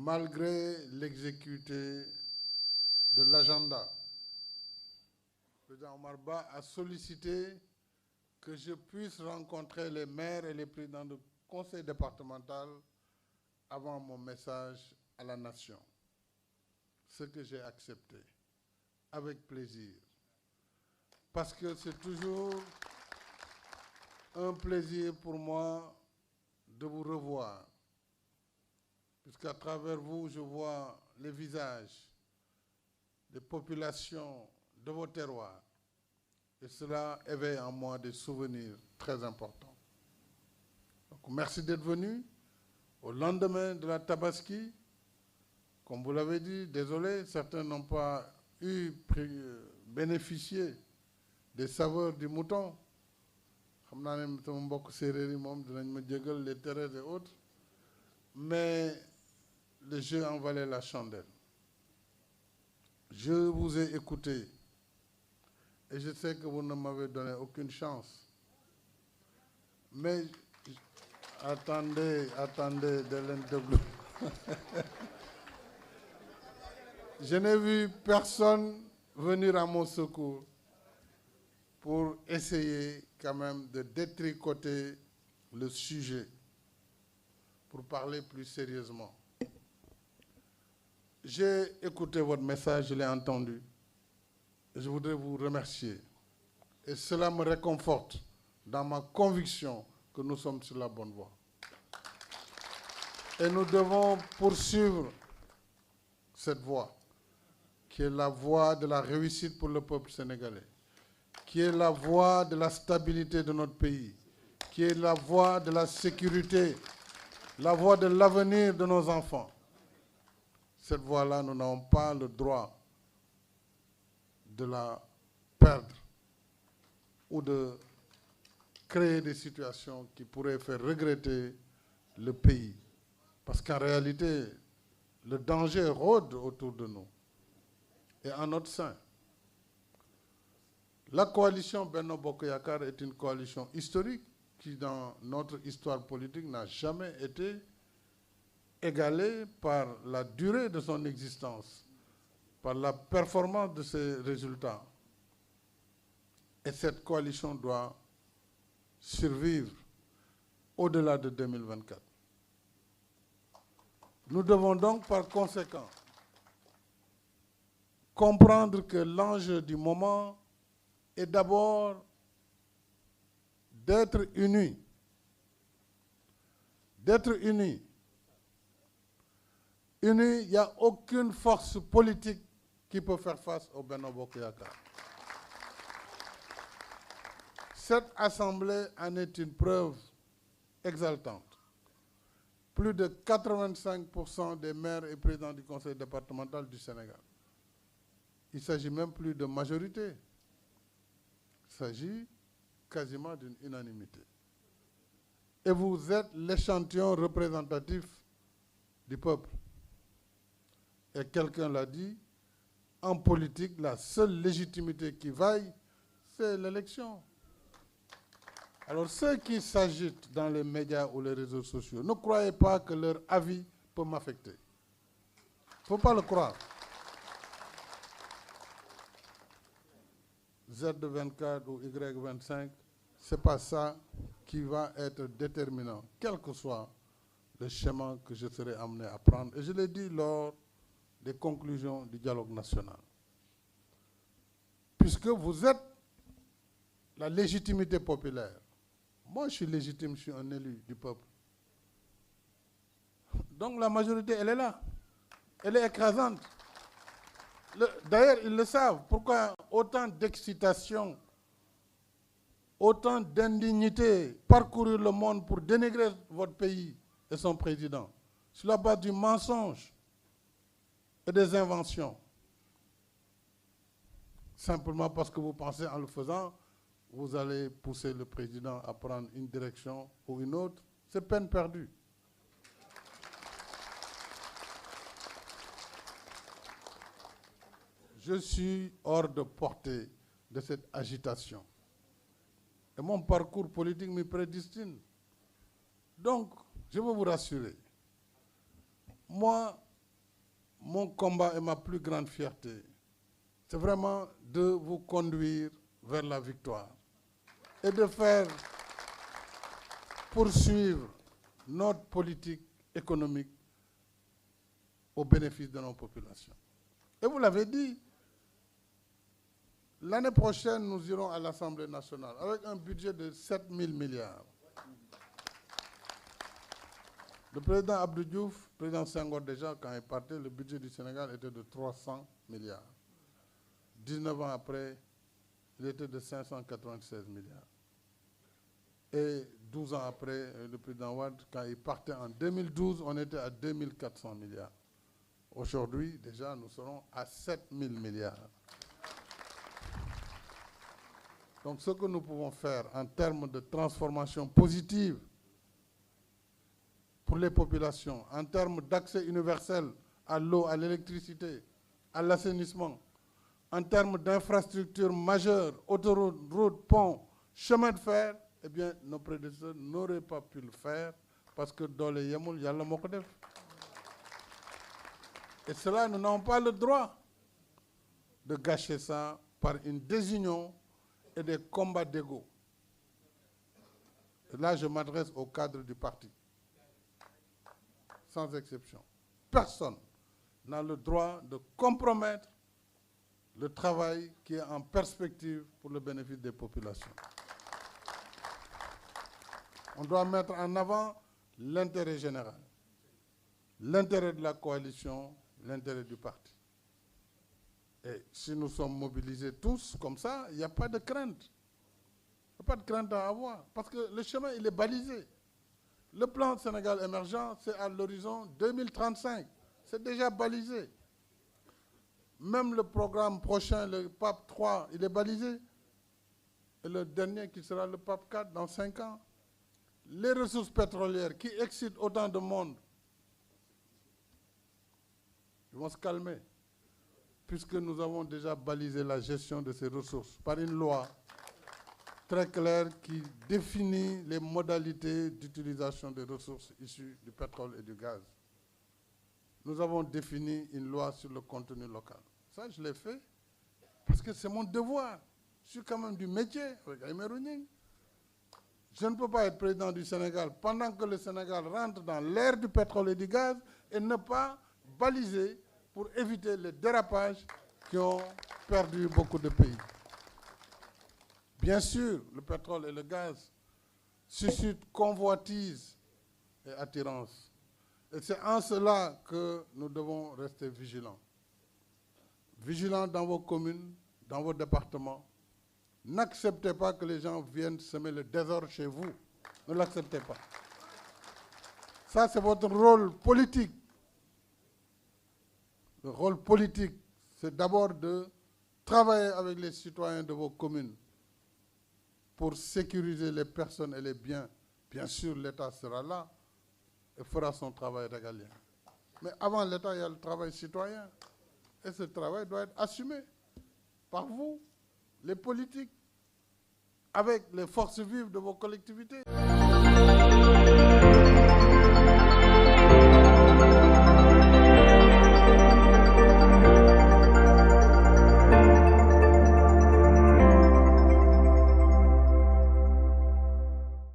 malgré l'exécuté de l'agenda, le président Omar Ba a sollicité que je puisse rencontrer les maires et les présidents du conseil départemental avant mon message à la nation. Ce que j'ai accepté, avec plaisir. Parce que c'est toujours un plaisir pour moi de vous revoir. Puisqu'à travers vous, je vois les visages des populations de vos terroirs. Et cela éveille en moi des souvenirs très importants. Donc, merci d'être venu au lendemain de la Tabaski. Comme vous l'avez dit, désolé, certains n'ont pas bénéficié des saveurs du mouton. Les terres et autres. Mais le jeu en valait la chandelle. Je vous ai écouté et je sais que vous ne m'avez donné aucune chance. Mais attendez, de l'interview. Je n'ai vu personne venir à mon secours pour essayer quand même de détricoter le sujet, pour parler plus sérieusement. J'ai écouté votre message, je l'ai entendu. Je voudrais vous remercier. Et cela me réconforte dans ma conviction que nous sommes sur la bonne voie. Et nous devons poursuivre cette voie, qui est la voie de la réussite pour le peuple sénégalais, qui est la voie de la stabilité de notre pays, qui est la voie de la sécurité, la voie de l'avenir de nos enfants. Cette voie-là, nous n'avons pas le droit de la perdre ou de créer des situations qui pourraient faire regretter le pays. Parce qu'en réalité, le danger rôde autour de nous et en notre sein. La coalition Benno Bokk Yakaar est une coalition historique qui, dans notre histoire politique, n'a jamais été égalée par la durée de son existence, par la performance de ses résultats. Et cette coalition doit survivre au-delà de 2024. Nous devons donc, par conséquent, comprendre que l'enjeu du moment est d'abord d'être unis. D'être unis. Unis, il n'y a aucune force politique qui peut faire face au Benno Bokk Yakaar. Cette assemblée en est une preuve exaltante. Plus de 85% des maires et présidents du conseil départemental du Sénégal. Il ne s'agit même plus de majorité. Il s'agit quasiment d'une unanimité. Et vous êtes l'échantillon représentatif du peuple. Et quelqu'un l'a dit, en politique, la seule légitimité qui vaille, c'est l'élection. Alors ceux qui s'agitent dans les médias ou les réseaux sociaux, ne croyez pas que leur avis peut m'affecter. Il ne faut pas le croire. Z24 ou Y25, ce n'est pas ça qui va être déterminant, quel que soit le chemin que je serai amené à prendre. Et je l'ai dit lors des conclusions du dialogue national. Puisque vous êtes la légitimité populaire. Moi, je suis légitime, je suis un élu du peuple. Donc la majorité, elle est là. Elle est écrasante. D'ailleurs, ils le savent. Pourquoi autant d'excitation, autant d'indignité, parcourir le monde pour dénigrer votre pays et son président, sur la base du mensonge et des inventions. Simplement parce que vous pensez en le faisant, vous allez pousser le président à prendre une direction ou une autre. C'est peine perdue. Je suis hors de portée de cette agitation. Et mon parcours politique me prédestine. Donc, je veux vous rassurer. Moi, mon combat et ma plus grande fierté, c'est vraiment de vous conduire vers la victoire et de faire poursuivre notre politique économique au bénéfice de nos populations. Et vous l'avez dit, l'année prochaine, nous irons à l'Assemblée nationale avec un budget de 7 000 milliards. Le président Abdou Diouf, le président Senghor déjà, quand il partait, le budget du Sénégal était de 300 milliards. 19 ans après, il était de 596 milliards. Et 12 ans après, le président Wade, quand il partait en 2012, on était à 2400 milliards. Aujourd'hui, déjà, nous serons à 7000 milliards. Donc, ce que nous pouvons faire en termes de transformation positive pour les populations, en termes d'accès universel à l'eau, à l'électricité, à l'assainissement, en termes d'infrastructures majeures, autoroutes, routes, ponts, chemins de fer, eh bien, nos prédécesseurs n'auraient pas pu le faire parce que dans les Yamoul, il y a le Mokodef. Et cela, nous n'avons pas le droit de gâcher ça par une désunion et des combats d'ego. Et là, je m'adresse au cadre du parti. Sans exception. Personne n'a le droit de compromettre le travail qui est en perspective pour le bénéfice des populations. On doit mettre en avant l'intérêt général, l'intérêt de la coalition, l'intérêt du parti. Et si nous sommes mobilisés tous comme ça, il n'y a pas de crainte. Il n'y a pas de crainte à avoir, parce que le chemin, il est balisé. Le plan Sénégal émergent, c'est à l'horizon 2035. C'est déjà balisé. Même le programme prochain, le PAP 3, il est balisé. Et le dernier qui sera le PAP 4 dans 5 ans. Les ressources pétrolières qui excitent autant de monde, ils vont se calmer, puisque nous avons déjà balisé la gestion de ces ressources par une loi très claire qui définit les modalités d'utilisation des ressources issues du pétrole et du gaz. Nous avons défini une loi sur le contenu local. Ça, je l'ai fait parce que c'est mon devoir. Je suis quand même du métier avec Aïmé Rougning. Je ne peux pas être président du Sénégal pendant que le Sénégal rentre dans l'ère du pétrole et du gaz et ne pas baliser pour éviter les dérapages qui ont perdu beaucoup de pays. Bien sûr, le pétrole et le gaz suscitent convoitise et attirance. Et c'est en cela que nous devons rester vigilants. Vigilants dans vos communes, dans vos départements. N'acceptez pas que les gens viennent semer le désordre chez vous. Ne l'acceptez pas. Ça, c'est votre rôle politique. Le rôle politique, c'est d'abord de travailler avec les citoyens de vos communes pour sécuriser les personnes et les biens. Bien sûr, l'État sera là et fera son travail régalien. Mais avant l'État, il y a le travail citoyen. Et ce travail doit être assumé par vous, les politiques, avec les forces vives de vos collectivités.